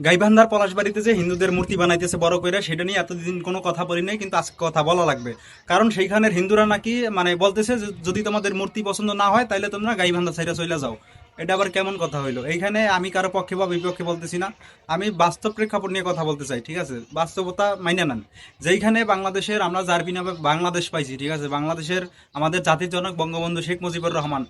গাইবান্ধার পলাশবাড়িতে যে হিন্দুদের মূর্তি বানাইতেছে বড় করে, সেটা নিয়ে এতদিন কোনো কথা বলি নাই, কিন্তু আজকে কথা বলা লাগবে। কারণ সেইখানের হিন্দুরা নাকি মানে বলতেছে যে যদি তোমাদের মূর্তি পছন্দ না হয় তাহলে তোমরা গাইবান্ধা সাইডে চলে যাও। এটা আবার কেমন কথা হইলো? এইখানে আমি কারো পক্ষে বা বিপক্ষে বলতেছি না, আমি বাস্তব প্রেক্ষাপট নিয়ে কথা বলতে চাই। ঠিক আছে, বাস্তবতা মাইনে নেন। যেইখানে বাংলাদেশের আমরা যার বিনিময়ে বাংলাদেশ পাইছি, ঠিক আছে, বাংলাদেশের আমাদের জাতির জনক বঙ্গবন্ধু শেখ মুজিবুর রহমান,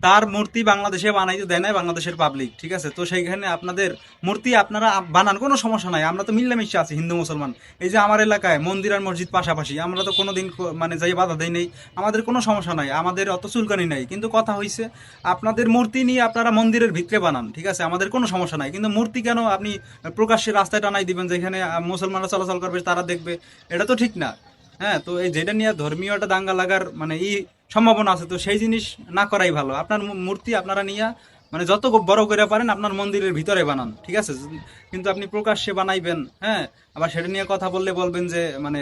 তার মূর্তি বাংলাদেশে বানাইতে দেয় নাই বাংলাদেশের পাবলিক। ঠিক আছে, তো সেইখানে আপনাদের মূর্তি আপনারা বানান, কোনো সমস্যা নাই, আমরা তো মিল্লামিশে আছি হিন্দু মুসলমান। এই যে আমার এলাকায় মন্দির আর মসজিদ পাশাপাশি, আমরা তো কোনোদিন মানে যাই বাধা দেই নেই, আমাদের কোনো সমস্যা নাই, আমাদের অত চুলকানি নাই। কিন্তু কথা হইছে আপনাদের মূর্তি নিয়ে আপনারা মন্দিরের ভিতরে বানান, ঠিক আছে, আমাদের কোনো সমস্যা নাই, কিন্তু মূর্তি কেন আপনি প্রকাশ্যে রাস্তায় টানাই দিবেন যেখানে মুসলমানরা চলাচল করবে, তারা দেখবে? এটা তো ঠিক না। হ্যাঁ, তো এই যেটা নিয়ে ধর্মীয় একটা দাঙ্গা লাগার মানে সম্ভাবনা আছে, তো সেই জিনিস না করাই ভালো। আপনার মূর্তি আপনারা নিয়ে মানে যত বড় করে পারেন আপনার মন্দিরের ভিতরে বানান, ঠিক আছে, কিন্তু আপনি প্রকাশ্যে বানাইবেন, হ্যাঁ, আবার সেটা নিয়ে কথা বললে বলবেন যে মানে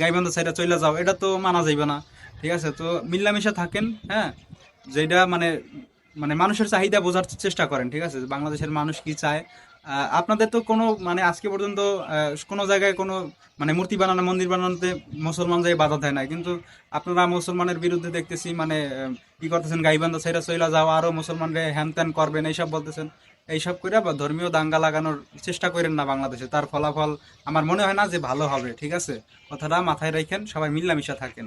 গাইবান্ধা সাইডে চলে যাও, এটা তো মানা যাইবে না। ঠিক আছে, তো মিল্লামিশা থাকেন। হ্যাঁ, যেটা মানে মানে মানুষের চাহিদা বোঝার চেষ্টা করেন, ঠিক আছে, বাংলাদেশের মানুষ কি চায়। আপনাদের তো কোনো মানে আজকে পর্যন্ত কোনো জায়গায় কোনো মানে মূর্তি বানানো মন্দির বানানোতে মুসলমান যায় বাধা দেয় না, কিন্তু আপনারা মুসলমানের বিরুদ্ধে দেখতেছি মানে কি করতেছেন, গাইবান্ধা সাইরা চইলা যাও, আরো মুসলমানরে হ্যান ত্যান করবেন এইসব বলতেছেন। এইসব করে বা ধর্মীয় দাঙ্গা লাগানোর চেষ্টা করেন না বাংলাদেশে, তার ফলাফল আমার মনে হয় না যে ভালো হবে। ঠিক আছে, কথাটা মাথায় রাখেন, সবাই মিল্লামিশা থাকেন।